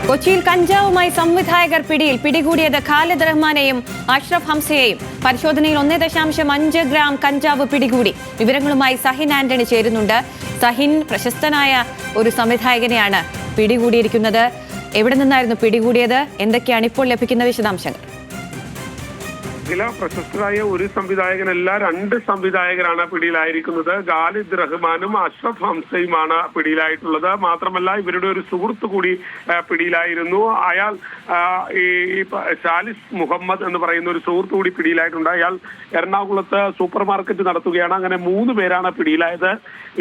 കൊച്ചിയിൽ കഞ്ചാവുമായി സംവിധായകർ പിടിയിൽ. പിടികൂടിയത് ഖാലിദ് റഹ്മാനെയും അഷ്റഫ് ഹംസയെയും. പരിശോധനയിൽ 1.5 ഗ്രാം കഞ്ചാവ് പിടികൂടി. വിവരങ്ങളുമായി സഹിൻ ആന്റണി ചേരുന്നുണ്ട്. സഹിൻ, പ്രശസ്തനായ ഒരു സംവിധായകനെയാണ് പിടികൂടിയിരിക്കുന്നത്. എവിടെ നിന്നായിരുന്നു പിടികൂടിയത്? എന്തൊക്കെയാണ് ഇപ്പോൾ ലഭിക്കുന്ന വിശദാംശങ്ങൾ? പ്രശസ്തരായ ഒരു സംവിധായകനല്ല, 2 സംവിധായകരാണ് പിടിയിലായിരിക്കുന്നത്. ഖാലിദ് റഹ്മാനും അഷ്റഫ് ഹംസയുമാണ് പിടിയിലായിട്ടുള്ളത്. മാത്രമല്ല, ഇവരുടെ ഒരു സുഹൃത്ത് കൂടി പിടിയിലായിരുന്നു. അയാൾ ഈ ഷാലിസ് മുഹമ്മദ് എന്ന് പറയുന്ന ഒരു സുഹൃത്ത് കൂടി പിടിയിലായിട്ടുണ്ട്. അയാൾ എറണാകുളത്ത് സൂപ്പർ മാർക്കറ്റ് നടത്തുകയാണ്. അങ്ങനെ 3 പേരാണ് പിടിയിലായത്.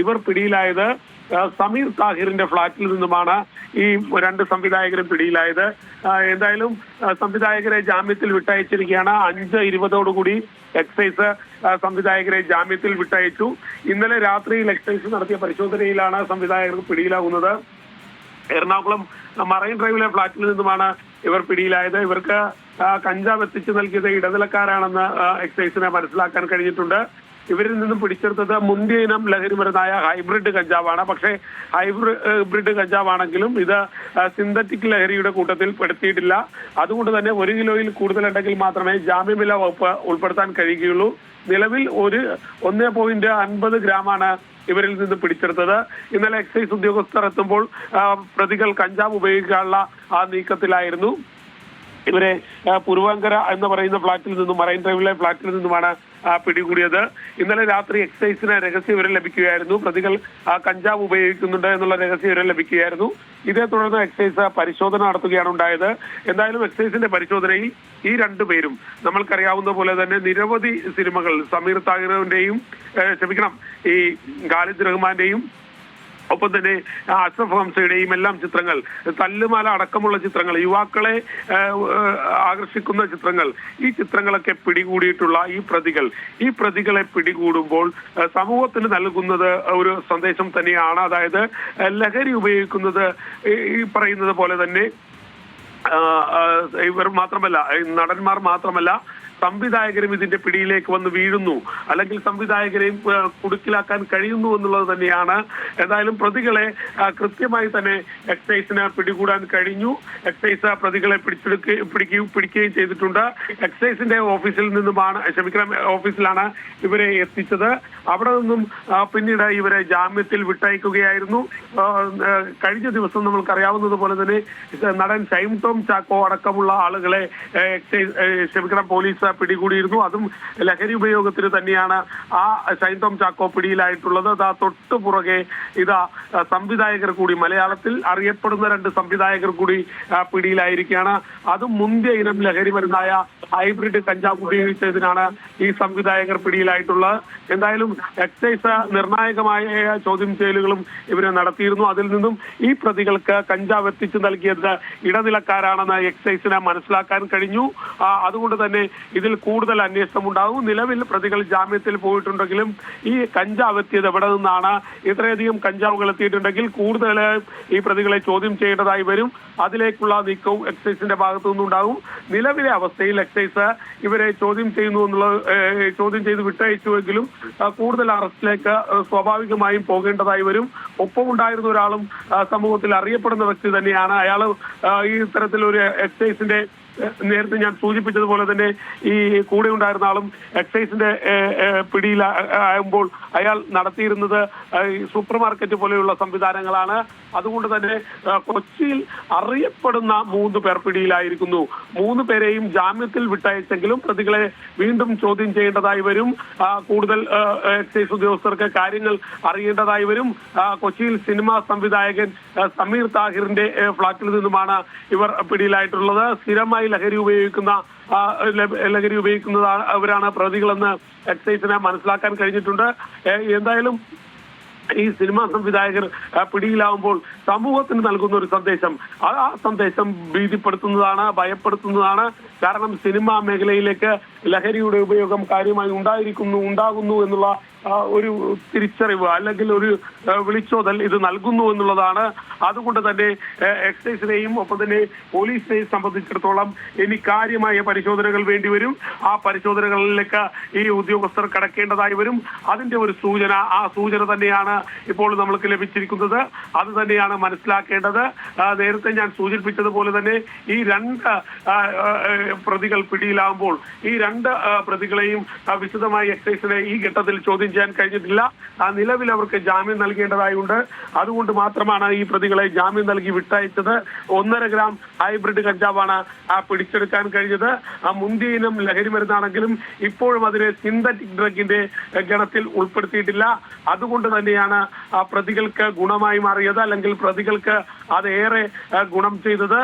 ഇവർ പിടിയിലായത് സമീർ താഹിറിന്റെ ഫ്ളാറ്റിൽ നിന്നുമാണ് ഈ 2 സംവിധായകരും പിടിയിലായത്. എന്തായാലും സംവിധായകരെ ജാമ്യത്തിൽ വിട്ടയച്ചിരിക്കുകയാണ്. 5:20 എക്സൈസ് സംവിധായകരെ ജാമ്യത്തിൽ വിട്ടയച്ചു. ഇന്നലെ രാത്രിയിൽ എക്സൈസ് നടത്തിയ പരിശോധനയിലാണ് സംവിധായകർക്ക് പിടിയിലാകുന്നത്. എറണാകുളം മറൈൻ ഡ്രൈവിലെ ഫ്ളാറ്റിൽ നിന്നുമാണ് ഇവർ പിടിയിലായത്. ഇവർക്ക് കഞ്ചാവ് എത്തിച്ചു നൽകിയത് ഇടനിലക്കാരാണെന്ന് എക്സൈസിനെ മനസ്സിലാക്കാൻ കഴിഞ്ഞിട്ടുണ്ട്. ഇവരിൽ നിന്നും പിടിച്ചെടുത്തത് മുന്തിയ ഇനം ലഹരി മരുന്നായ ഹൈബ്രിഡ് കഞ്ചാവാണ്. പക്ഷേ ഹൈബ്രിഡ് കഞ്ചാവാണെങ്കിലും ഇത് സിന്തറ്റിക് ലഹരിയുടെ കൂട്ടത്തിൽ പെടുത്തിയിട്ടില്ല. അതുകൊണ്ട് തന്നെ 1 കിലോയിൽ കൂടുതലുണ്ടെങ്കിൽ മാത്രമേ ജാമ്യമില്ലാ വകുപ്പ് ഉൾപ്പെടുത്താൻ കഴിയുകയുള്ളൂ. നിലവിൽ 1.50 ഗ്രാമാണ് ഇവരിൽ നിന്ന് പിടിച്ചെടുത്തത്. ഇന്നലെ എക്സൈസ് ഉദ്യോഗസ്ഥർ എത്തുമ്പോൾ പ്രതികൾ കഞ്ചാവ് ഉപയോഗിക്കാനുള്ള നീക്കത്തിലായിരുന്നു. ഇവരെ പുരുവാങ്കര എന്ന് പറയുന്ന ഫ്ളാറ്റിൽ നിന്നും, മറൈൻ ഡ്രൈവിലെ ഫ്ളാറ്റിൽ നിന്നുമാണ് പിടികൂടിയത്. ഇന്നലെ രാത്രി എക്സൈസിന് രഹസ്യവിവരം ലഭിക്കുകയായിരുന്നു. പ്രതികൾ കഞ്ചാവ് ഉപയോഗിക്കുന്നുണ്ട് എന്നുള്ള രഹസ്യവിവരം ലഭിക്കുകയായിരുന്നു. ഇതേ തുടർന്ന് എക്സൈസ് പരിശോധന നടത്തുകയാണ് ഉണ്ടായത്. എന്തായാലും എക്സൈസിന്റെ പരിശോധനയിൽ ഈ 2 പേരും നമ്മൾക്കറിയാവുന്ന പോലെ തന്നെ നിരവധി സിനിമകൾ, സമീർ താഹിറിന്റെയും ഈ ഖാലിദ് റഹ്മാന്റെയും ഒപ്പം തന്നെ അഷ്റഫ് ഹംസയുടെയും എല്ലാം ചിത്രങ്ങൾ, തല്ലുമാല അടക്കമുള്ള ചിത്രങ്ങൾ, യുവാക്കളെ ആകർഷിക്കുന്ന ചിത്രങ്ങൾ, ഈ ചിത്രങ്ങളൊക്കെ പിടികൂടിയിട്ടുള്ള ഈ പ്രതികളെ പിടികൂടുമ്പോൾ സമൂഹത്തിന് നൽകുന്നത് ഒരു സന്ദേശം തന്നെയാണ്. അതായത് ലഹരി ഉപയോഗിക്കുന്നത് ഈ പറയുന്നത് പോലെ തന്നെ ഇവർ മാത്രമല്ല, നടന്മാർ മാത്രമല്ല, സംവിധായകരും ഇതിന്റെ പിടിയിലേക്ക് വന്ന് വീഴുന്നു, അല്ലെങ്കിൽ സംവിധായകരെയും കുടുക്കിലാക്കാൻ കഴിയുന്നു എന്നുള്ളത് തന്നെയാണ്. എന്തായാലും പ്രതികളെ കൃത്യമായി തന്നെ എക്സൈസിന് പിടികൂടാൻ കഴിഞ്ഞു. എക്സൈസ് പ്രതികളെ പിടിക്കുകയും ചെയ്തിട്ടുണ്ട്. എക്സൈസിന്റെ ഓഫീസിലാണ് ഇവരെ എത്തിച്ചത്. അവിടെ നിന്നും പിന്നീട് ഇവരെ ജാമ്യത്തിൽ വിട്ടയക്കുകയായിരുന്നു. കഴിഞ്ഞ ദിവസം നമ്മൾക്കറിയാവുന്നത് പോലെ തന്നെ നടൻ ഷൈൻ ടോം ചാക്കോ അടക്കമുള്ള ആളുകളെ പോലീസ് പിടികൂടിയിരുന്നു. അതും ലഹരി ഉപയോഗത്തിന് തന്നെയാണ് ആ ഷൈൻ ടോം ചാക്കോ പിടിയിലായിട്ടുള്ളത്. തൊട്ടു പുറകെ സംവിധായകർ കൂടി, മലയാളത്തിൽ അറിയപ്പെടുന്ന 2 സംവിധായകർ കൂടി പിടിയിലായിരിക്കുകയാണ്. അതും മുന്തിയ ഇനം ലഹരി മരുന്നായ ഹൈബ്രിഡ് കഞ്ചാവ് ഉപയോഗിച്ചതിനാണ് ഈ സംവിധായകർ പിടിയിലായിട്ടുള്ളത്. എന്തായാലും എക്സൈസ് നിർണായകമായ ചോദ്യം ചെയ്യലുകളും ഇവരെ നടത്തിയിരുന്നു. അതിൽ നിന്നും ഈ പ്രതികൾക്ക് കഞ്ചാവ് എത്തിച്ചു നൽകിയത് ഇടനിലക്കാരാണെന്ന് എക്സൈസിന് മനസ്സിലാക്കാൻ കഴിഞ്ഞു. അതുകൊണ്ട് തന്നെ ഇതിൽ കൂടുതൽ അന്വേഷണം ഉണ്ടാകും. നിലവിൽ പ്രതികൾ ജാമ്യത്തിൽ പോയിട്ടുണ്ടെങ്കിലും ഈ കഞ്ചാവ് എത്തിയത് എവിടെ നിന്നാണ്, ഇത്രയധികം കഞ്ചാവുകൾ എത്തിയിട്ടുണ്ടെങ്കിൽ കൂടുതൽ ഈ പ്രതികളെ ചോദ്യം ചെയ്യേണ്ടതായി വരും. അതിലേക്കുള്ള നീക്കവും എക്സൈസിന്റെ ഭാഗത്തു നിന്നുണ്ടാകും. നിലവിലെ അവസ്ഥയിൽ എക്സൈസ് ഇവരെ ചോദ്യം ചെയ്ത് വിട്ടയച്ചുവെങ്കിലും കൂടുതൽ അറസ്റ്റിലേക്ക് സ്വാഭാവികമായും പോകേണ്ടതായി വരും. ഒപ്പമുണ്ടായിരുന്ന ഒരാളും സമൂഹത്തിൽ അറിയപ്പെടുന്ന വ്യക്തി തന്നെയാണ്. അയാൾ ഈ തരത്തിലൊരു എക്സൈസിന്റെ, നേരത്തെ ഞാൻ സൂചിപ്പിച്ചതുപോലെ തന്നെ ഈ കൂടെ ഉണ്ടായിരുന്ന ആളും എക്സൈസിന്റെ പിടിയിലാകുമ്പോൾ അയാൾ നടത്തിയിരുന്നത് സൂപ്പർ മാർക്കറ്റ് പോലെയുള്ള സംവിധാനങ്ങളാണ്. അതുകൊണ്ട് തന്നെ കൊച്ചിയിൽ അറിയപ്പെടുന്ന 3 പേർ പിടിയിലായിരിക്കുന്നു. 3 പേരെയും ജാമ്യത്തിൽ വിട്ടയച്ചെങ്കിലും പ്രതികളെ വീണ്ടും ചോദ്യം ചെയ്യേണ്ടതായി വരും. കൂടുതൽ എക്സൈസ് ഉദ്യോഗസ്ഥർക്ക് കാര്യങ്ങൾ അറിയേണ്ടതായി വരും. കൊച്ചിയിൽ സിനിമാ സംവിധായകൻ സമീർ താഹിറിന്റെ ഫ്ളാറ്റിൽ നിന്നുമാണ് ഇവർ പിടിയിലായിട്ടുള്ളത്. സ്ഥിരമായി ലഹരി ഉപയോഗിക്കുന്ന അവരാണ് പ്രതികളെന്ന് എക്സൈസിനെ മനസ്സിലാക്കാൻ കഴിഞ്ഞിട്ടുണ്ട്. എന്തായാലും ഈ സിനിമാ സംവിധായകർ പിടിയിലാവുമ്പോൾ സമൂഹത്തിന് നൽകുന്ന ഒരു സന്ദേശം, ആ സന്ദേശം ഭീതിപ്പെടുത്തുന്നതാണ്, ഭയപ്പെടുത്തുന്നതാണ്. കാരണം സിനിമാ മേഖലയിലേക്ക് ലഹരിയുടെ ഉപയോഗം കാര്യമായി ഉണ്ടാകുന്നു എന്നുള്ള ഒരു തിരിച്ചറിവ് അല്ലെങ്കിൽ ഒരു വിളിച്ചോതൽ ഇത് നൽകുന്നു എന്നുള്ളതാണ്. അതുകൊണ്ട് തന്നെ എക്സൈസിനെയും ഒപ്പം തന്നെ പോലീസിനെയും സംബന്ധിച്ചിടത്തോളം ഇനി കാര്യമായ പരിശോധനകൾ വേണ്ടിവരും. ആ പരിശോധനകളിലേക്ക് ഈ ഉദ്യോഗസ്ഥർ കടക്കേണ്ടതായി വരും. അതിന്റെ ഒരു സൂചന, ആ സൂചന തന്നെയാണ് ഇപ്പോൾ നമ്മൾക്ക് ലഭിച്ചിരിക്കുന്നത്. അത് തന്നെയാണ് മനസ്സിലാക്കേണ്ടത്. നേരത്തെ ഞാൻ സൂചിപ്പിച്ചതുപോലെ തന്നെ ഈ 2 പ്രതികൾ പിടിയിലാകുമ്പോൾ ഈ 2 പ്രതികളെയും വിശദമായി എക്സൈസിനെ ഈ ഘട്ടത്തിൽ ചോദ്യം ചെയ്യാൻ കഴിഞ്ഞിട്ടില്ല. നിലവിൽ അവർക്ക് ജാമ്യം നൽകേണ്ടതായുണ്ട്. അതുകൊണ്ട് മാത്രമാണ് ഈ പ്രതികളെ ജാമ്യം നൽകി വിട്ടയച്ചത്. 1.5 ഗ്രാം ഹൈബ്രിഡ് കഞ്ചാവാണ് പിടിച്ചെടുക്കാൻ കഴിഞ്ഞത്. മുന്തിയ ഇനം ലഹരി മരുന്നാണെങ്കിലും ഇപ്പോഴും അതിനെ സിന്തറ്റിക് ഡ്രഗിന്റെ ഗണത്തിൽ ഉൾപ്പെടുത്തിയിട്ടില്ല. അതുകൊണ്ട് തന്നെയാണ് പ്രതികൾക്ക് ഗുണമായി മാറിയത്, അല്ലെങ്കിൽ പ്രതികൾക്ക് അതേറെ ഗുണം ചെയ്തത്.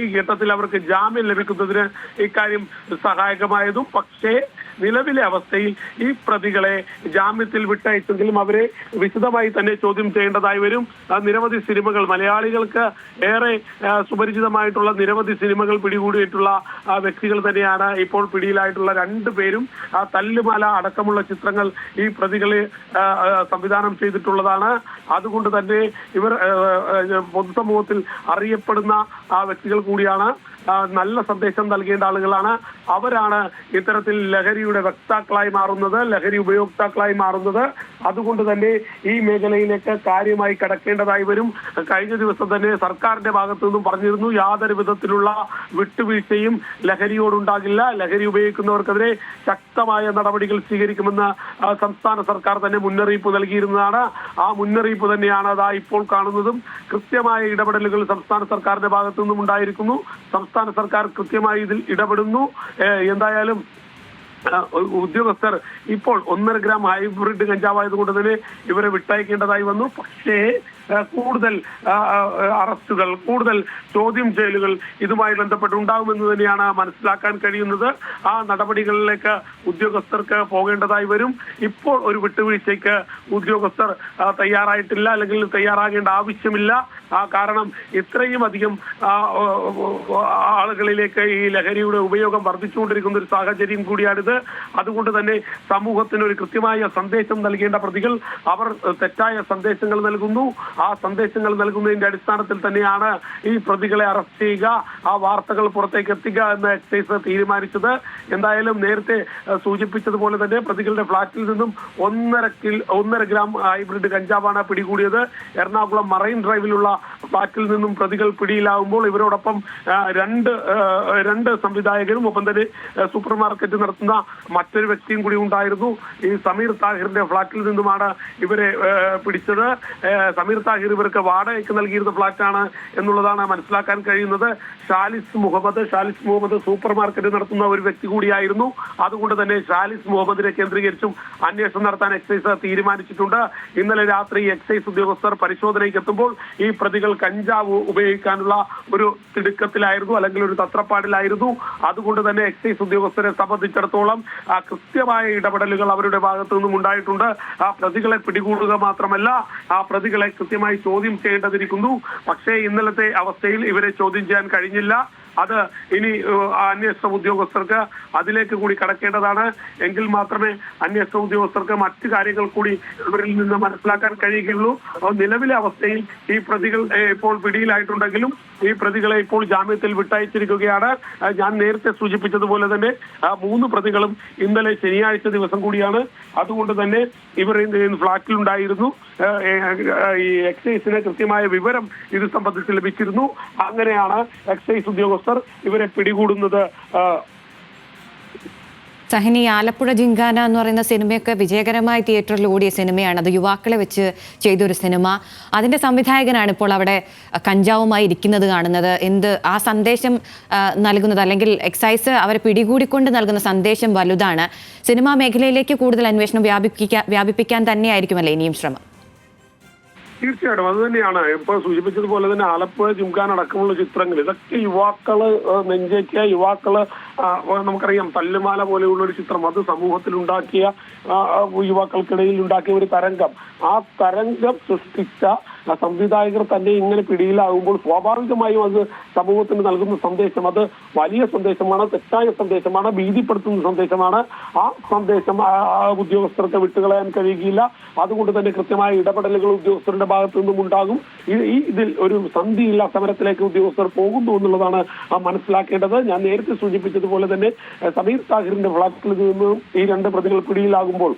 ഈ ഘട്ടത്തിൽ അവർക്ക് ജാമ്യം ലഭിക്കുന്നതിന് ഇക്കാര്യം സഹായകമായതും. പക്ഷേ നിലവിലെ അവസ്ഥയിൽ ഈ പ്രതികളെ ജാമ്യത്തിൽ വിട്ടയച്ചെങ്കിലും അവരെ വിശദമായി തന്നെ ചോദ്യം ചെയ്യേണ്ടതായി വരും. നിരവധി സിനിമകൾ, മലയാളികൾക്ക് ഏറെ സുപരിചിതമായിട്ടുള്ള നിരവധി സിനിമകൾ പിടികൂടിയിട്ടുള്ള വ്യക്തികൾ തന്നെയാണ് ഇപ്പോൾ പിടിയിലായിട്ടുള്ള 2 പേരും. തല്ലുമാല അടക്കമുള്ള ചിത്രങ്ങൾ ഈ പ്രതികളെ സംവിധാനം ചെയ്തിട്ടുള്ളതാണ്. അതുകൊണ്ട് തന്നെ ഇവർ പൊതുസമൂഹത്തിൽ അറിയപ്പെടുന്ന വ്യക്തികൾ കൂടിയാണ്. നല്ല സന്ദേശം നൽകേണ്ട ആളുകളാണ്. അവരാണ് ഇത്തരത്തിൽ ലഹരിയുടെ വക്താക്കളായി മാറുന്നത്, ലഹരി ഉപയോക്താക്കളായി മാറുന്നത്. അതുകൊണ്ട് തന്നെ ഈ മേഖലയിലേക്ക് കാര്യമായി കടക്കേണ്ടതായി വരും. കഴിഞ്ഞ ദിവസം തന്നെ സർക്കാരിന്റെ ഭാഗത്തു നിന്നും പറഞ്ഞിരുന്നു, യാതൊരു വിധത്തിലുള്ള വിട്ടുവീഴ്ചയും ലഹരിയോടുണ്ടാകില്ല, ലഹരി ഉപയോഗിക്കുന്നവർക്കെതിരെ ശക്തമായ നടപടികൾ സ്വീകരിക്കുമെന്ന് സംസ്ഥാന സർക്കാർ തന്നെ മുന്നറിയിപ്പ് നൽകിയിരുന്നതാണ്. ആ മുന്നറിയിപ്പ് തന്നെയാണ് അതാ ഇപ്പോൾ കാണുന്നതും. കൃത്യമായ ഇടപെടലുകൾ സംസ്ഥാന സർക്കാരിന്റെ ഭാഗത്തു നിന്നും ഉണ്ടായിരിക്കുന്നു. സംസ്ഥാന സർക്കാർ കൃത്യമായി ഇതിൽ ഇടപെടുന്നു. എന്തായാലും ഉദ്യോഗസ്ഥർ ഇപ്പോൾ 1.5 ഗ്രാം ഹൈബ്രിഡ് കഞ്ചാവായതുകൊണ്ട് തന്നെ ഇവരെ വിട്ടയക്കേണ്ടതായി വന്നു. പക്ഷേ കൂടുതൽ അറസ്റ്റുകൾ, കൂടുതൽ ചോദ്യം ചെയ്യലുകൾ ഇതുമായി ബന്ധപ്പെട്ട് ഉണ്ടാകുമെന്ന് തന്നെയാണ് മനസ്സിലാക്കാൻ കഴിയുന്നത്. ആ നടപടികളിലേക്ക് ഉദ്യോഗസ്ഥർക്ക് പോകേണ്ടതായി വരും. ഇപ്പോൾ ഒരു വിട്ടുവീഴ്ചയ്ക്ക് ഉദ്യോഗസ്ഥർ തയ്യാറായിട്ടില്ല, അല്ലെങ്കിൽ തയ്യാറാകേണ്ട ആവശ്യമില്ല. കാരണം ഇത്രയും അധികം ആളുകളിലേക്ക് ഈ ലഹരിയുടെ ഉപയോഗം വർദ്ധിച്ചുകൊണ്ടിരിക്കുന്ന ഒരു സാഹചര്യം കൂടിയാണിത്. അതുകൊണ്ട് തന്നെ സമൂഹത്തിന് ഒരു കൃത്യമായ സന്ദേശം നൽകേണ്ട പ്രതികൾ അവർ തെറ്റായ സന്ദേശങ്ങൾ നൽകുന്നു. ആ സന്ദേശങ്ങൾ നൽകുന്നതിന്റെ അടിസ്ഥാനത്തിൽ തന്നെയാണ് ഈ പ്രതികളെ അറസ്റ്റ് ചെയ്യുക, ആ വാർത്തകൾ പുറത്തേക്ക് എത്തിക്കുക എന്ന് എക്സൈസ് തീരുമാനിച്ചത്. എന്തായാലും നേരത്തെ സൂചിപ്പിച്ചതുപോലെ തന്നെ പ്രതികളുടെ ഫ്ളാറ്റിൽ നിന്നും 1.5 ഗ്രാം ഹൈബ്രിഡ് കഞ്ചാവാണ് പിടികൂടിയത്. എറണാകുളം മറൈൻ ഡ്രൈവിലുള്ള ഫ്ളാറ്റിൽ നിന്നും പ്രതികൾ പിടിയിലാകുമ്പോൾ ഇവരോടൊപ്പം രണ്ട് സംവിധായകരും ഒപ്പം തന്നെ സൂപ്പർ മാർക്കറ്റ് നടത്തുന്ന മറ്റൊരു വ്യക്തിയും കൂടി ഉണ്ടായിരുന്നു. ഈ സമീർ താഹിറിന്റെ ഫ്ളാറ്റിൽ നിന്നുമാണ് ഇവരെ പിടിച്ചത്. സമീർ താഹിർ ഇവർക്ക് വാടകയ്ക്ക് നൽകിയിരുന്ന ഫ്ളാറ്റാണ് എന്നുള്ളതാണ് മനസ്സിലാക്കാൻ കഴിയുന്നത്. ഷാലിസ് മുഹമ്മദ് സൂപ്പർ മാർക്കറ്റ് നടത്തുന്ന ഒരു വ്യക്തി കൂടിയായിരുന്നു. അതുകൊണ്ട് തന്നെ ഷാലിസ് മുഹമ്മദിനെ കേന്ദ്രീകരിച്ചും അന്വേഷണം നടത്താൻ എക്സൈസ് തീരുമാനിച്ചിട്ടുണ്ട്. ഇന്നലെ രാത്രി എക്സൈസ് ഉദ്യോഗസ്ഥർ പരിശോധനയ്ക്ക് എത്തുമ്പോൾ ഈ പ്രതികൾ കഞ്ചാവ് ഉപയോഗിക്കാനുള്ള ഒരു തിടുക്കത്തിലായിരുന്നു, അല്ലെങ്കിൽ ഒരു തത്രപ്പാടിലായിരുന്നു. അതുകൊണ്ട് തന്നെ എക്സൈസ് ഉദ്യോഗസ്ഥരെ സംബന്ധിച്ചിടത്തോളം കൃത്യമായ ഇടപെടലുകൾ അവരുടെ ഭാഗത്തു നിന്നും ഉണ്ടായിട്ടുണ്ട്. ആ പ്രതികളെ പിടികൂടുക മാത്രമല്ല, ആ പ്രതികളെ കൃത്യമായി ചോദ്യം ചെയ്യേണ്ടതിരിക്കുന്നു. പക്ഷേ ഇന്നലത്തെ അവസ്ഥയിൽ ഇവരെ ചോദ്യം ചെയ്യാൻ കഴിഞ്ഞില്ല. അത് ഇനി അന്വേഷണ ഉദ്യോഗസ്ഥർക്ക് അതിലേക്ക് കൂടി കടക്കേണ്ടതാണ്. എങ്കിൽ മാത്രമേ അന്വേഷണ ഉദ്യോഗസ്ഥർക്ക് മറ്റു കാര്യങ്ങൾ കൂടി ഇവരിൽ നിന്ന് മനസ്സിലാക്കാൻ കഴിയുകയുള്ളൂ. നിലവിലെ അവസ്ഥയിൽ ഈ പ്രതികൾ ഇപ്പോൾ പിടിയിലായിട്ടുണ്ടെങ്കിലും ഈ പ്രതികളെ ഇപ്പോൾ ജാമ്യത്തിൽ വിട്ടയച്ചിരിക്കുകയാണ്. ഞാൻ നേരത്തെ സൂചിപ്പിച്ചതുപോലെ തന്നെ 3 പ്രതികളും ഇന്നലെ ശനിയാഴ്ച ദിവസം കൂടിയാണ്. അതുകൊണ്ട് തന്നെ ഇവർ ഫ്ളാറ്റിലുണ്ടായിരുന്നു. ഈ എക്സൈസിന് കൃത്യമായ വിവരം ഇത് സംബന്ധിച്ച് ലഭിച്ചിരുന്നു. അങ്ങനെയാണ് എക്സൈസ് ഉദ്യോഗസ്ഥർ ഇവരെ പിടികൂടുന്നത്. സഹിനി, ആലപ്പുഴ ജിങ്കാന എന്ന് പറയുന്ന സിനിമയൊക്കെ വിജയകരമായി തിയേറ്ററിൽ ഓടിയ സിനിമയാണ്. അത് യുവാക്കളെ വെച്ച് ചെയ്തൊരു സിനിമ. അതിൻ്റെ സംവിധായകനാണ് ഇപ്പോൾ അവിടെ കഞ്ചാവുമായി ഇരിക്കുന്നത് കാണുന്നത്. ആ സന്ദേശം നൽകുന്നത്, അല്ലെങ്കിൽ എക്സൈസ് അവരെ പിടികൂടിക്കൊണ്ട് നൽകുന്ന സന്ദേശം വലുതാണ്. സിനിമാ മേഖലയിലേക്ക് കൂടുതൽ അന്വേഷണം വ്യാപിപ്പിക്കാൻ തന്നെയായിരിക്കുമല്ലേ ഇനിയും ശ്രമം? തീർച്ചയായിട്ടും അത് തന്നെയാണ്. ഇപ്പൊ സൂചിപ്പിച്ചതുപോലെ തന്നെ ആലപ്പുഴ ജിംഖാന അടക്കമുള്ള ചിത്രങ്ങൾ, ഇതൊക്കെ യുവാക്കള് നെഞ്ചേറ്റിയ യുവാക്കള്, നമുക്കറിയാം തല്ലുമാല പോലെയുള്ള ഒരു ചിത്രം, അത് സമൂഹത്തിൽ ഉണ്ടാക്കിയ യുവാക്കൾക്കിടയിൽ ഉണ്ടാക്കിയ ഒരു തരംഗം. ആ തരംഗം സൃഷ്ടിച്ച സംവിധായകർ തന്നെ ഇങ്ങനെ പിടിയിലാകുമ്പോൾ സ്വാഭാവികമായും അത് സമൂഹത്തിന് നൽകുന്ന സന്ദേശം അത് വലിയ സന്ദേശമാണ്, തെറ്റായ സന്ദേശമാണ്, ഭീതിപ്പെടുത്തുന്ന സന്ദേശമാണ്. ആ സന്ദേശം ഉദ്യോഗസ്ഥർക്ക് വിട്ടുകളയാൻ കഴിയുകയില്ല. അതുകൊണ്ട് തന്നെ കൃത്യമായ ഇടപെടലുകൾ ഉദ്യോഗസ്ഥരുടെ ഭാഗത്തു നിന്നും ഉണ്ടാകും. ഇതിൽ ഒരു സന്ധിയില്ല സമരത്തിലേക്ക് ഉദ്യോഗസ്ഥർ പോകുന്നു എന്നുള്ളതാണ് മനസ്സിലാക്കേണ്ടത്. ഞാൻ നേരത്തെ സൂചിപ്പിച്ചതുപോലെ തന്നെ സമീർ താഹിറിന്റെ ഫ്ളാറ്റിൽ നിന്നും ഈ രണ്ട് പ്രതികൾ പിടിയിലാകുമ്പോൾ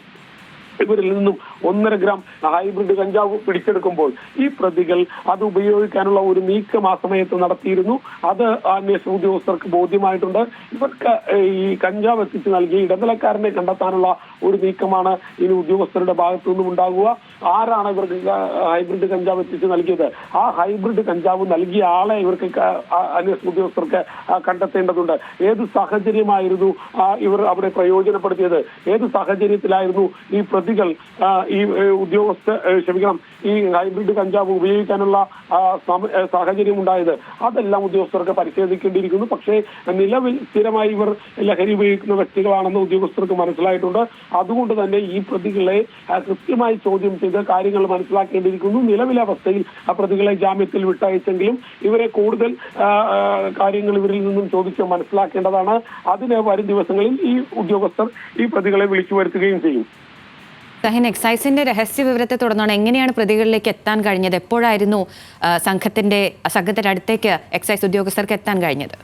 ഇവരിൽ നിന്നും 1.5 ഗ്രാം ഹൈബ്രിഡ് കഞ്ചാവ് പിടിച്ചെടുക്കുമ്പോൾ ഈ പ്രതികൾ അത് ഉപയോഗിക്കാനുള്ള ഒരു നീക്കം ആ സമയത്ത് നടത്തിയിരുന്നു. അത് അന്വേഷണ ഉദ്യോഗസ്ഥർക്ക് ബോധ്യമായിട്ടുണ്ട്. ഇവർക്ക് ഈ കഞ്ചാവ് എത്തിച്ചു നൽകി ഇടനിലക്കാരനെ കണ്ടെത്താനുള്ള ഒരു നീക്കമാണ് ഇനി ഉദ്യോഗസ്ഥരുടെ ഭാഗത്തു നിന്നും ഉണ്ടാകുക. ആരാണ് ഇവർക്ക് ഹൈബ്രിഡ് കഞ്ചാവ് എത്തിച്ചു നൽകിയത്? ആ ഹൈബ്രിഡ് കഞ്ചാവ് നൽകിയ ആളെ ഇവർക്ക് അന്വേഷണ ഉദ്യോഗസ്ഥർക്ക് കണ്ടെത്തേണ്ടതുണ്ട്. ഏത് സാഹചര്യമായിരുന്നു ഇവർ അവിടെ പ്രയോജനപ്പെടുത്തിയത്? ഏത് സാഹചര്യത്തിലായിരുന്നു ഈ പ്രതികൾ ഈ ഈ ഹൈബ്രിഡ് കഞ്ചാവ് ഉപയോഗിക്കാനുള്ള സാഹചര്യം ഉണ്ടായത്? അതെല്ലാം ഉദ്യോഗസ്ഥർക്ക് പരിശോധിക്കേണ്ടിയിരിക്കുന്നു. പക്ഷേ നിലവിൽ സ്ഥിരമായി ഇവർ ലഹരി ഉപയോഗിക്കുന്ന വ്യക്തികളാണെന്ന് ഉദ്യോഗസ്ഥർക്ക് മനസ്സിലായിട്ടുണ്ട്. അതുകൊണ്ട് തന്നെ ഈ പ്രതികളെ കൃത്യമായി ചോദ്യം ചെയ്ത് കാര്യങ്ങൾ മനസ്സിലാക്കേണ്ടിയിരിക്കുന്നു. നിലവിലെ അവസ്ഥയിൽ ആ പ്രതികളെ ജാമ്യത്തിൽ വിട്ടയച്ചെങ്കിലും ഇവരെ കൂടുതൽ കാര്യങ്ങൾ ഇവരിൽ നിന്നും ചോദിച്ച് മനസ്സിലാക്കേണ്ടതാണ്. അതിന് വരും ദിവസങ്ങളിൽ ഈ ഉദ്യോഗസ്ഥർ ഈ പ്രതികളെ വിളിച്ചു വരുത്തുകയും ചെയ്യും. സഹിൻ, എക്സൈസിന്റെ രഹസ്യ വിവരത്തെ തുടർന്നാണ് എങ്ങനെയാണ് പ്രതികളിലേക്ക് എത്താൻ കഴിഞ്ഞത്? എപ്പോഴായിരുന്നു സംഘത്തിന്റെ അടുത്തേക്ക് എക്സൈസ് ഉദ്യോഗസ്ഥർക്ക് എത്താൻ കഴിഞ്ഞത്?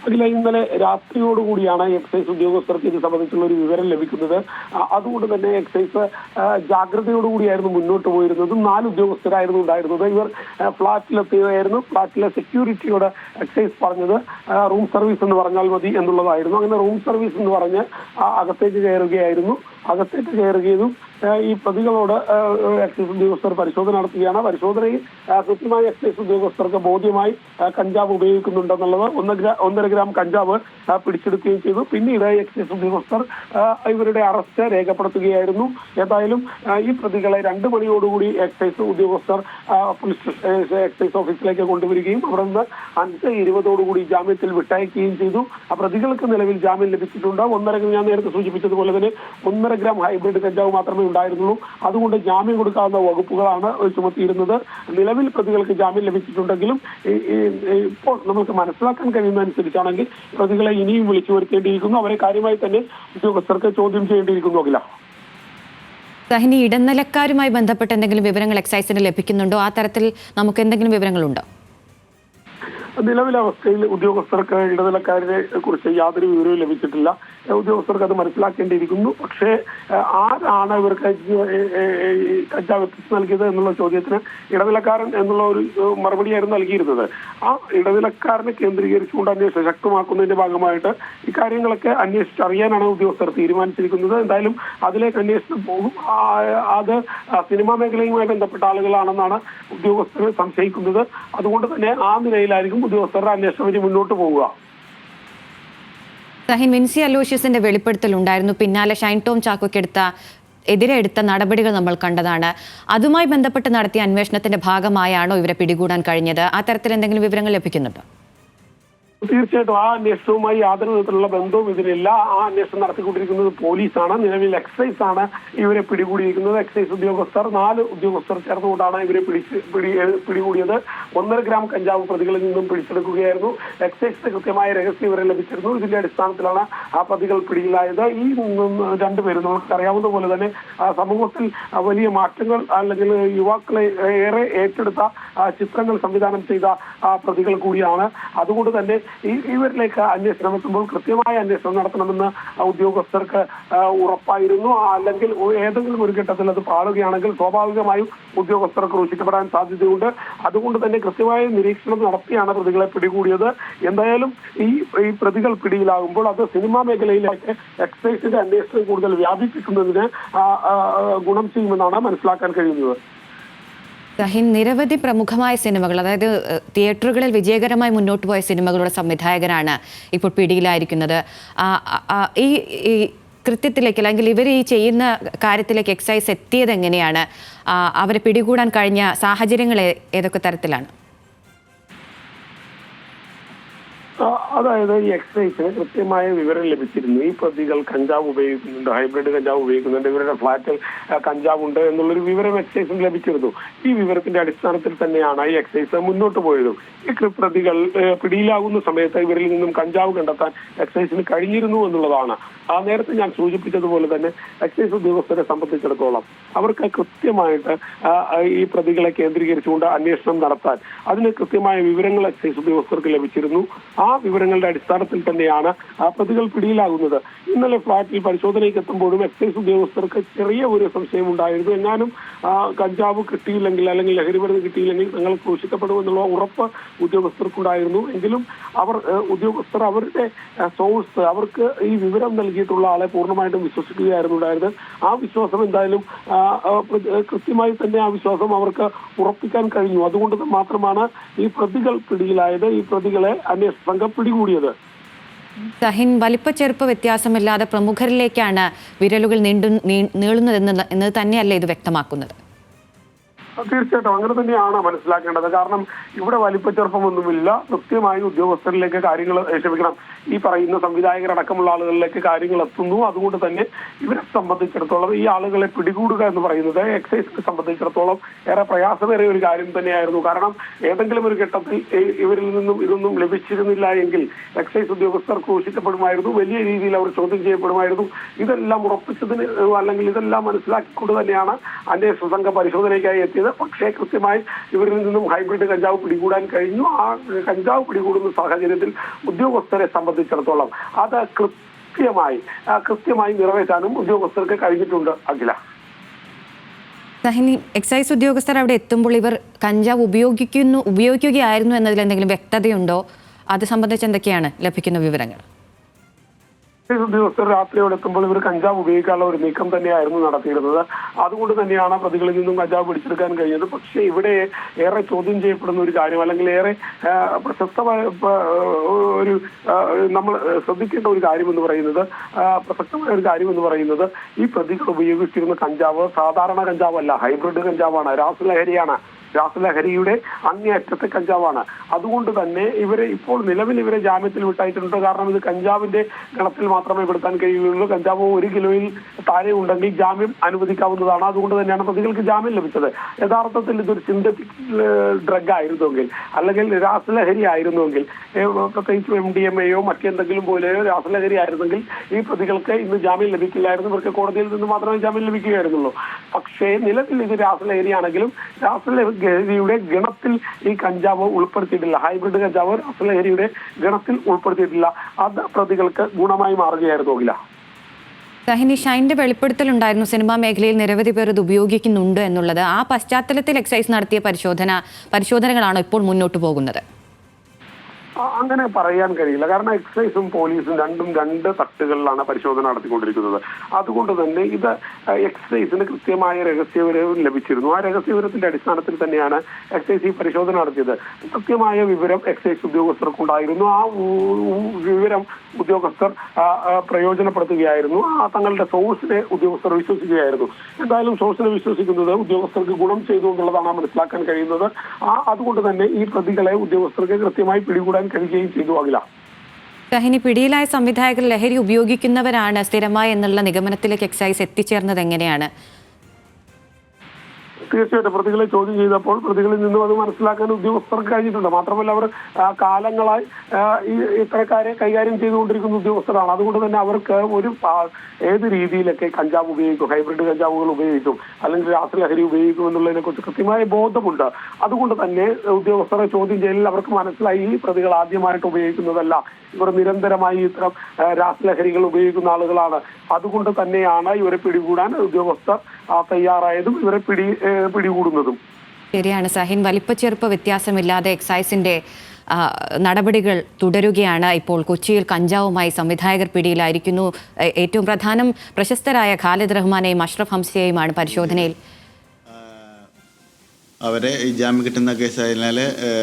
ഇന്നലെ രാത്രിയോടുകൂടിയാണ് എക്സൈസ് ഉദ്യോഗസ്ഥർക്ക് ഇത് സംബന്ധിച്ചുള്ള ഒരു വിവരം ലഭിക്കുന്നത്. അതുകൊണ്ട് തന്നെ എക്സൈസ് ജാഗ്രതയോടുകൂടിയായിരുന്നു മുന്നോട്ട് പോയിരുന്നതും. 4 ഉദ്യോഗസ്ഥരായിരുന്നു ഉണ്ടായിരുന്നത്. ഇവർ ഫ്ളാറ്റിലെത്തുകയായിരുന്നു. ഫ്ളാറ്റിലെ സെക്യൂരിറ്റിയോട് എക്സൈസ് പറഞ്ഞത് റൂം സർവീസ് എന്ന് പറഞ്ഞാൽ മതി എന്നുള്ളതായിരുന്നു. അങ്ങനെ റൂം സർവീസ് എന്ന് പറഞ്ഞ് അകത്തേക്ക് കയറുകയായിരുന്നു. അകത്തേക്ക് കയറുകയും ഈ പ്രതികളോട് എക്സൈസ് ഉദ്യോഗസ്ഥർ പരിശോധന നടത്തുകയാണ്. പരിശോധനയിൽ കൃത്യമായി എക്സൈസ് ഉദ്യോഗസ്ഥർക്ക് ബോധ്യമായി കഞ്ചാവ് ഉപയോഗിക്കുന്നുണ്ടെന്നുള്ളത് 1.5 ഗ്രാം കഞ്ചാവ് പിടിച്ചെടുക്കുകയും ചെയ്തു. പിന്നീട് എക്സൈസ് ഉദ്യോഗസ്ഥർ ഇവരുടെ അറസ്റ്റ് രേഖപ്പെടുത്തുകയായിരുന്നു. ഏതായാലും ഈ പ്രതികളെ 2 മണിയോടുകൂടി എക്സൈസ് ഉദ്യോഗസ്ഥർ എക്സൈസ് ഓഫീസിലേക്ക് കൊണ്ടുവരികയും അവിടെ നിന്ന് 5:20 ജാമ്യത്തിൽ വിട്ടയക്കുകയും ചെയ്തു. ആ പ്രതികൾക്ക് നിലവിൽ ജാമ്യം ലഭിച്ചിട്ടുണ്ട്. 1.5 ഞാൻ നേരത്തെ സൂചിപ്പിച്ചതുപോലെ തന്നെ 1.5 ഗ്രാം ഹൈബ്രിഡ് കഞ്ചാവ് മാത്രമേ ഉണ്ടായിരുന്നുള്ളൂ. അതുകൊണ്ട് ജാമ്യം കൊടുക്കാവുന്ന വകുപ്പുകളാണ് ചുമത്തിയിരുന്നത്. നിലവിൽ പ്രതികൾക്ക് ജാമ്യം ലഭിച്ചിട്ടുണ്ടെങ്കിലും ഇപ്പോൾ നമുക്ക് മനസ്സിലാക്കാൻ കഴിയുന്നതനുസരിച്ചാണെങ്കിൽ പ്രതികളെ ഇനിയും വിളിച്ചു വരുത്തേണ്ടിയിരിക്കുന്നു. അവരെ കാര്യമായി തന്നെ ഉദ്യോഗസ്ഥർക്ക് ചോദ്യം ചെയ്യേണ്ടിയിരിക്കുന്നു. അഖില, സഹിനി, ഇടനിലക്കാരുമായി ബന്ധപ്പെട്ട് എന്തെങ്കിലും വിവരങ്ങൾ എക്സൈസിന് ലഭിക്കുന്നുണ്ടോ? ആ തരത്തിൽ നമുക്ക് എന്തെങ്കിലും വിവരങ്ങളുണ്ടോ? നിലവിലെ അവസ്ഥയിൽ ഉദ്യോഗസ്ഥർക്ക് ഇടനിലക്കാരെ കുറിച്ച് യാതൊരു വിവരവും ലഭിച്ചിട്ടില്ല. ഉദ്യോഗസ്ഥർക്ക് അത് മനസ്സിലാക്കേണ്ടിയിരിക്കുന്നു. പക്ഷേ ആരാണ് ഇവർക്ക് കഞ്ചാവ് എത്തിച്ചു നൽകിയത് എന്നുള്ള ചോദ്യത്തിന് ഇടനിലക്കാരൻ എന്നുള്ള ഒരു മറുപടിയായിരുന്നു നൽകിയിരുന്നത്. ആ ഇടനിലക്കാരനെ കേന്ദ്രീകരിച്ചുകൊണ്ട് അന്വേഷണം ശക്തമാക്കുന്നതിന്റെ ഭാഗമായിട്ട് ഇക്കാര്യങ്ങളൊക്കെ അന്വേഷിച്ചറിയാനാണ് ഉദ്യോഗസ്ഥർ തീരുമാനിച്ചിരിക്കുന്നത്. എന്തായാലും അതിലേക്ക് അന്വേഷണം പോകും. അത് സിനിമാ മേഖലയുമായി ബന്ധപ്പെട്ട ആളുകളാണെന്നാണ് ഉദ്യോഗസ്ഥർ സംശയിക്കുന്നത്. അതുകൊണ്ട് തന്നെ ആ നിലയിലായിരിക്കും ഉദ്യോഗസ്ഥരുടെ അന്വേഷണം വഴി മുന്നോട്ട് പോവുക. സഹിൻ, വിൻസി അലോഷ്യസിന്റെ വെളിപ്പെടുത്തൽ ഉണ്ടായിരുന്നു. പിന്നാലെ ഷൈൻ ടോം എതിരെ എടുത്ത നടപടികൾ നമ്മൾ കണ്ടതാണ്. അതുമായി ബന്ധപ്പെട്ട് നടത്തിയ അന്വേഷണത്തിന്റെ ഭാഗമായാണോ ഇവരെ പിടികൂടാൻ കഴിഞ്ഞത്? ആ തരത്തിൽ എന്തെങ്കിലും വിവരങ്ങൾ ലഭിക്കുന്നുണ്ടോ? തീർച്ചയായിട്ടും ആ അന്വേഷണവുമായി യാതൊരു വിധത്തിലുള്ള ബന്ധവും ഇതിലില്ല. ആ അന്വേഷണം നടത്തിക്കൊണ്ടിരിക്കുന്നത് പോലീസാണ്. നിലവിൽ എക്സൈസ് ആണ് ഇവരെ പിടികൂടിയിരിക്കുന്നത്. എക്സൈസ് ഉദ്യോഗസ്ഥർ 4 ഉദ്യോഗസ്ഥർ ചേർന്നുകൊണ്ടാണ് ഇവരെ പിടികൂടിയത്. 1.5 ഗ്രാം കഞ്ചാവ് പ്രതികളിൽ നിന്നും പിടിച്ചെടുക്കുകയായിരുന്നു. എക്സൈസിന് കൃത്യമായ രഹസ്യ വിവരം ലഭിച്ചിരുന്നു. ഇതിന്റെ അടിസ്ഥാനത്തിലാണ് ആ പ്രതികൾ പിടിയിലായത്. ഈ 2 പേരും നമുക്ക് അറിയാവുന്ന പോലെ തന്നെ സമൂഹത്തിൽ വലിയ മാറ്റങ്ങൾ അല്ലെങ്കിൽ യുവാക്കളെ ഏറെ ഏറ്റെടുത്ത ചിത്രങ്ങൾ സംവിധാനം ചെയ്ത പ്രതികൾ കൂടിയാണ്. അതുകൊണ്ട് തന്നെ ഇവരിലേക്ക് അന്വേഷണം എത്തുമ്പോൾ കൃത്യമായ അന്വേഷണം നടത്തണമെന്ന് ഉദ്യോഗസ്ഥർക്ക് ഉറപ്പായിരുന്നു. അല്ലെങ്കിൽ ഏതെങ്കിലും ഒരു ഘട്ടത്തിൽ അത് പാടുകയാണെങ്കിൽ സ്വാഭാവികമായും ഉദ്യോഗസ്ഥർ ക്രൂശിക്കപ്പെടാൻ സാധ്യതയുണ്ട്. അതുകൊണ്ട് തന്നെ കൃത്യമായ നിരീക്ഷണം നടത്തിയാണ് പ്രതികളെ പിടികൂടിയത്. എന്തായാലും ഈ പ്രതികൾ പിടിയിലാകുമ്പോൾ അത് സിനിമാ മേഖലയിലേക്ക് എക്സൈസിന്റെ അന്വേഷണം കൂടുതൽ വ്യാപിപ്പിക്കുന്നതിന് ഗുണം ചെയ്യുമെന്നാണ് മനസ്സിലാക്കാൻ കഴിയുന്നത്. സഹിൻ, നിരവധി പ്രമുഖമായ സിനിമകൾ, അതായത് തിയേറ്ററുകളിൽ വിജയകരമായി മുന്നോട്ട് പോയ സിനിമകളുടെ സംവിധായകരാണ് ഇപ്പോൾ പിടിയിലായിരിക്കുന്നത്. ഈ കൃത്യത്തിലേക്ക് അല്ലെങ്കിൽ ഇവർ ഈ ചെയ്യുന്ന കാര്യത്തിലേക്ക് എക്സൈസ് എത്തിയത് എങ്ങനെയാണ്? അവരെ പിടികൂടാൻ കഴിഞ്ഞ സാഹചര്യങ്ങൾ ഏതൊക്കെ തരത്തിലാണ്? അതായത് ഈ എക്സൈസിന് കൃത്യമായ വിവരം ലഭിച്ചിരുന്നു. ഈ പ്രതികൾ കഞ്ചാവ് ഉപയോഗിക്കുന്നുണ്ട്, ഹൈബ്രിഡ് കഞ്ചാവ് ഉപയോഗിക്കുന്നുണ്ട്, ഇവരുടെ ഫ്ളാറ്റിൽ കഞ്ചാവ് ഉണ്ട് എന്നുള്ളൊരു വിവരം എക്സൈസിന് ലഭിച്ചിരുന്നു. ഈ വിവരത്തിന്റെ അടിസ്ഥാനത്തിൽ തന്നെയാണ് ഈ എക്സൈസ് മുന്നോട്ട് പോയതും. ഈ പ്രതികൾ പിടിയിലാകുന്ന സമയത്ത് ഇവരിൽ നിന്നും കഞ്ചാവ് കണ്ടെത്താൻ എക്സൈസിന് കഴിഞ്ഞിരുന്നു എന്നുള്ളതാണ്. ആ നേരത്തെ ഞാൻ സൂചിപ്പിച്ചതുപോലെ തന്നെ എക്സൈസ് ഉദ്യോഗസ്ഥരെ സംബന്ധിച്ചിടത്തോളം അവർക്ക് കൃത്യമായിട്ട് ഈ പ്രതികളെ കേന്ദ്രീകരിച്ചുകൊണ്ട് അന്വേഷണം നടത്താൻ അതിന് കൃത്യമായ വിവരങ്ങൾ എക്സൈസ് ഉദ്യോഗസ്ഥർക്ക് ലഭിച്ചിരുന്നു. ആ വിവരങ്ങളുടെ അടിസ്ഥാനത്തിൽ തന്നെയാണ് ആ പ്രതികൾ പിടിയിലാകുന്നത്. ഇന്നലെ ഫ്ളാറ്റിൽ പരിശോധനയ്ക്ക് എത്തുമ്പോഴും എക്സൈസ് ഉദ്യോഗസ്ഥർക്ക് ചെറിയ ഒരു സംശയം ഉണ്ടായിരുന്നു. എങ്ങാനും കഞ്ചാവ് കിട്ടിയില്ലെങ്കിൽ അല്ലെങ്കിൽ ലഹരി മരുന്ന് കിട്ടിയില്ലെങ്കിൽ തങ്ങൾ ക്രൂശിക്കപ്പെടുമെന്നുള്ള ഉറപ്പ് ഉദ്യോഗസ്ഥർക്കുണ്ടായിരുന്നു. എങ്കിലും ഉദ്യോഗസ്ഥർ അവരുടെ സോഴ്സ് അവർക്ക് ഈ വിവരം നൽകിയിട്ടുള്ള ആളെ പൂർണ്ണമായിട്ടും വിശ്വസിക്കുകയായിരുന്നു ഉണ്ടായിരുന്നത്. ആ വിശ്വാസം എന്തായാലും കൃത്യമായി തന്നെ ആ വിശ്വാസം അവർക്ക് ഉറപ്പിക്കാൻ കഴിഞ്ഞു. അതുകൊണ്ട് മാത്രമാണ് ഈ പ്രതികൾ പിടിയിലായത്, ഈ പ്രതികളെ അന്വേഷണ സംഘം പിടികൂടിയത്. സഹിൻ, വലിപ്പച്ചെറുപ്പ് വ്യത്യാസമില്ലാതെ പ്രമുഖരിലേക്കാണ് വിരലുകൾ നീളുന്നതെന്നത് തന്നെയല്ലേ ഇത് വ്യക്തമാക്കുന്നത്? തീർച്ചയായിട്ടും അങ്ങനെ തന്നെയാണ് മനസ്സിലാക്കേണ്ടത്. കാരണം ഇവിടെ വലിപ്പച്ചെറുപ്പമൊന്നുമില്ല. കൃത്യമായി ഉദ്യോഗസ്ഥരിലേക്ക് കാര്യങ്ങൾ ക്ഷമിക്കണം ഈ പറയുന്ന സംവിധായകരടക്കമുള്ള ആളുകളിലേക്ക് കാര്യങ്ങൾ എത്തുന്നു. അതുകൊണ്ട് തന്നെ ഇവരെ സംബന്ധിച്ചിടത്തോളം ഈ ആളുകളെ പിടികൂടുക എന്ന് പറയുന്നത് എക്സൈസിനെ സംബന്ധിച്ചിടത്തോളം ഏറെ പ്രയാസമേറിയ ഒരു കാര്യം തന്നെയായിരുന്നു. കാരണം ഏതെങ്കിലും ഒരു ഘട്ടത്തിൽ ഇവരിൽ നിന്നും ഇതൊന്നും ലഭിച്ചിരുന്നില്ല എങ്കിൽ എക്സൈസ് ഉദ്യോഗസ്ഥർ ക്രൂശിക്കപ്പെടുമായിരുന്നു, വലിയ രീതിയിൽ അവർ ചോദ്യം ചെയ്യപ്പെടുമായിരുന്നു. ഇതെല്ലാം ഉറപ്പിച്ചതിന് അല്ലെങ്കിൽ ഇതെല്ലാം മനസ്സിലാക്കിക്കൊണ്ട് തന്നെയാണ് അന്വേഷണ സംഘം പരിശോധനയ്ക്കായി എത്തിയത്. പക്ഷേ കൃത്യമായി ഇവരിൽ നിന്നും ഹൈബ്രിഡ് കഞ്ചാവ് പിടികൂടാൻ കഴിഞ്ഞു. ആ കഞ്ചാവ് പിടികൂടുന്ന സാഹചര്യത്തിൽ ഉദ്യോഗസ്ഥരെ സംബന്ധിച്ചിടത്തോളം അത് കൃത്യമായി നിറവേറ്റാനും ഉദ്യോഗസ്ഥർക്ക് കഴിഞ്ഞിട്ടുണ്ട്. അഖില, സഹിനി, എക്സൈസ് ഉദ്യോഗസ്ഥർ അവിടെ എത്തുമ്പോൾ ഇവർ കഞ്ചാവ് ഉപയോഗിക്കുകയായിരുന്നു എന്നതിൽ എന്തെങ്കിലും വ്യക്തതയുണ്ടോ? അത് സംബന്ധിച്ച് എന്തൊക്കെയാണ് ലഭിക്കുന്ന വിവരങ്ങൾ? ഉദ്യോഗസ്ഥർ രാത്രിയോടെ എത്തുമ്പോൾ ഇവർ കഞ്ചാവ് ഉപയോഗിക്കാനുള്ള ഒരു നീക്കം തന്നെയായിരുന്നു നടത്തിയിരുന്നത്. അതുകൊണ്ട് തന്നെയാണ് പ്രതികളിൽ നിന്നും കഞ്ചാവ് പിടിച്ചെടുക്കാൻ കഴിഞ്ഞത്. പക്ഷേ ഇവിടെ ഏറെ ചോദ്യം ചെയ്യപ്പെടുന്ന ഒരു കാര്യം അല്ലെങ്കിൽ ഏറെ പ്രശസ്തമായ ഒരു നമ്മൾ ശ്രദ്ധിക്കേണ്ട ഒരു കാര്യം എന്ന് പറയുന്നത് ഈ പ്രതികൾ ഉപയോഗിച്ചിരുന്ന കഞ്ചാവ് സാധാരണ കഞ്ചാവല്ല, ഹൈബ്രിഡ് കഞ്ചാവാണ്, രാസലഹരിയാണ്. രാസലഹരിയുടെ അങ്ങേയറ്റത്തെ കഞ്ചാവാണ്. അതുകൊണ്ട് തന്നെ നിലവിൽ ഇവരെ ജാമ്യത്തിൽ വിട്ടയച്ചിട്ടുണ്ട്. കാരണം ഇത് കഞ്ചാവിന്റെ ഗണത്തിൽ മാത്രമേ പെടുത്താൻ കഴിയുകയുള്ളൂ. കഞ്ചാവ് 1 കിലോയിൽ താഴെ ഉണ്ടെങ്കിൽ ജാമ്യം അനുവദിക്കാവുന്നതാണ്. അതുകൊണ്ട് തന്നെയാണ് പ്രതികൾക്ക് ജാമ്യം ലഭിച്ചത്. യഥാർത്ഥത്തിൽ ഇതൊരു സിന്തറ്റിക് ഡ്രഗ് ആയിരുന്നുവെങ്കിൽ അല്ലെങ്കിൽ രാസലഹരി ആയിരുന്നുവെങ്കിൽ, പ്രത്യേകിച്ച് MDMA മറ്റെന്തെങ്കിലും പോലെയോ രാസലഹരി ആയിരുന്നെങ്കിൽ ഈ പ്രതികൾക്ക് ഇന്ന് ജാമ്യം ലഭിക്കില്ലായിരുന്നു. ഇവർക്ക് കോടതിയിൽ നിന്ന് മാത്രമേ ജാമ്യം ലഭിക്കുകയായിരുന്നുള്ളൂ. പക്ഷേ നിലവിൽ ഇത് രാസലഹരിയാണെങ്കിലും രാസലഹരിയുടെ ഗണത്തിൽ ഈ കഞ്ചാവ് ഉൾപ്പെടുത്തിയിട്ടില്ല. ഹൈബ്രിഡ് കഞ്ചാവ് രാസലഹരിയുടെ ഗണത്തിൽ ഉൾപ്പെടുത്തിയിട്ടില്ല. അത് പ്രതികൾക്ക് ഗുണമായി മാറുകയായിരുന്നു. സഹിനി, ഷൈൻ്റെ വെളിപ്പെടുത്തലുണ്ടായിരുന്നു സിനിമാ മേഖലയിൽ നിരവധി പേർ ഇത് ഉപയോഗിക്കുന്നുണ്ട് എന്നുള്ളത്. ആ പശ്ചാത്തലത്തിൽ എക്സൈസ് നടത്തിയ പരിശോധനകളാണ് ഇപ്പോൾ മുന്നോട്ട് പോകുന്നത്? അങ്ങനെ പറയാൻ കഴിയില്ല. കാരണം എക്സൈസും പോലീസും രണ്ടും രണ്ട് തട്ടുകളിലാണ് പരിശോധന നടത്തിക്കൊണ്ടിരിക്കുന്നത്. അതുകൊണ്ട് തന്നെ ഇത് എക്സൈസിന് കൃത്യമായ രഹസ്യവിവരം ലഭിച്ചിരുന്നു. ആ രഹസ്യവിവരത്തിന്റെ അടിസ്ഥാനത്തിൽ തന്നെയാണ് എക്സൈസ് ഈ പരിശോധന നടത്തിയത്. കൃത്യമായ വിവരം എക്സൈസ് ഉദ്യോഗസ്ഥർക്കുണ്ടായിരുന്നു. ആ വിവരം ഉദ്യോഗസ്ഥർ പ്രയോജനപ്പെടുത്തുകയായിരുന്നു. തങ്ങളുടെ സോഴ്സിനെ ഉദ്യോഗസ്ഥർ വിശ്വസിക്കുകയായിരുന്നു. എന്തായാലും സോഴ്സിനെ വിശ്വസിക്കുന്നത് ഉദ്യോഗസ്ഥർക്ക് ഗുണം ചെയ്തു എന്നുള്ളതാണ് മനസ്സിലാക്കാൻ കഴിയുന്നത്. അതുകൊണ്ട് തന്നെ ഈ പ്രതികളെ ഉദ്യോഗസ്ഥർക്ക് കൃത്യമായി പിടികൂടാൻ കഴിയുകയും ചെയ്തു. സഹിനി, പിടിയിലായ സംവിധായകർ ലഹരി ഉപയോഗിക്കുന്നവരാണ് സ്ഥിരമായി എന്നുള്ള നിഗമനത്തിലേക്ക് എക്സൈസ് എത്തിച്ചേർന്നത് എങ്ങനെയാണ്? തീർച്ചയായിട്ടും പ്രതികളെ ചോദ്യം ചെയ്തപ്പോൾ പ്രതികളിൽ നിന്നും അത് മനസ്സിലാക്കാൻ ഉദ്യോഗസ്ഥർക്ക് കഴിഞ്ഞിട്ടുണ്ട്. മാത്രമല്ല അവർ കാലങ്ങളായി ഇത്തരക്കാരെ കൈകാര്യം ചെയ്തുകൊണ്ടിരിക്കുന്ന ഉദ്യോഗസ്ഥരാണ്. അതുകൊണ്ട് തന്നെ അവർക്ക് ഏത് രീതിയിലൊക്കെ കഞ്ചാവ് ഉപയോഗിക്കും, ഹൈബ്രിഡ് കഞ്ചാവുകൾ ഉപയോഗിക്കും, അല്ലെങ്കിൽ രാസലഹരി ഉപയോഗിക്കും എന്നുള്ളതിനെ കുറിച്ച് കൃത്യമായ ബോധമുണ്ട്. അതുകൊണ്ട് തന്നെ ഉദ്യോഗസ്ഥരെ ചോദ്യം ചെയ്യലിൽ അവർക്ക് മനസ്സിലായി ഈ പ്രതികൾ ആദ്യമായിട്ട് ഉപയോഗിക്കുന്നതല്ല, ഇവർ നിരന്തരമായി ഇത്തരം രാസലഹരികൾ ഉപയോഗിക്കുന്ന ആളുകളാണ്. അതുകൊണ്ട് തന്നെയാണ് ഇവരെ പിടികൂടാൻ ഉദ്യോഗസ്ഥർ തയ്യാറായതും ഇവരെ പിടികൂടുന്നതും. ശരിയാണ് സഹിൻ, വലിപ്പച്ചെറുപ്പ് വ്യത്യാസമില്ലാതെ എക്സൈസിന്റെ നടപടികൾ തുടരുകയാണ്. ഇപ്പോൾ കൊച്ചിയിൽ കഞ്ചാവുമായി സംവിധായകർ പിടിയിലായിരിക്കുന്നു. ഏറ്റവും പ്രശസ്തരായ ഖാലിദ് റഹ്മാനെയും അഷ്റഫ് ഹംസയെയുമാണ് പരിശോധനയിൽ. അവരെ ഈ ജാമ്യം കിട്ടുന്ന കേസായതിനാൽ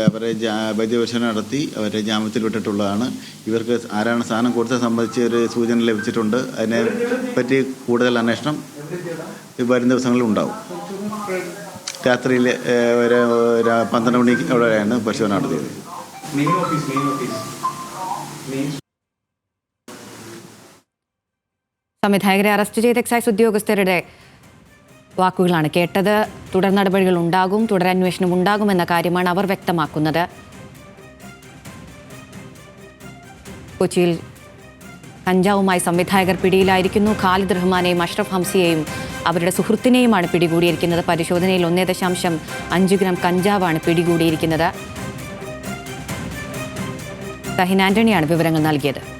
അവരെ വൈദ്യപരിശോധന നടത്തി അവരെ ജാമ്യത്തിൽ വിട്ടിട്ടുള്ളതാണ്. ഇവർക്ക് ആരാണ് സാധനം കൊടുത്തത് സംബന്ധിച്ച് ഒരു സൂചന ലഭിച്ചിട്ടുണ്ട്. അതിനെ പറ്റി കൂടുതൽ അന്വേഷണം വരും ദിവസങ്ങളിൽ ഉണ്ടാവും. രാത്രിയിൽ ഒരു 12 മണിയോടെയാണ് പരിശോധന നടത്തിയത്. സംവിധായകരെ അറസ്റ്റ് ചെയ്ത എക്സൈസ് ഉദ്യോഗസ്ഥരുടെ വാക്കുകളാണ് കേട്ടത്. തുടർ നടപടികൾ ഉണ്ടാകും, തുടരന്വേഷണം ഉണ്ടാകുമെന്ന കാര്യമാണ് അവർ വ്യക്തമാക്കുന്നത്. കൊച്ചിയിൽ കഞ്ചാവുമായി സംവിധായകർ പിടിയിലായിരിക്കുന്നു. ഖാലിദ് റഹ്മാനെയും അഷ്റഫ് ഹംസയെയും അവരുടെ സുഹൃത്തിനെയുമാണ് പിടികൂടിയിരിക്കുന്നത്. പരിശോധനയിൽ 1.5 ഗ്രാം കഞ്ചാവാണ് പിടികൂടിയിരിക്കുന്നത്. സഹിൻ ആന്റണിയാണ് വിവരങ്ങൾ നൽകിയത്.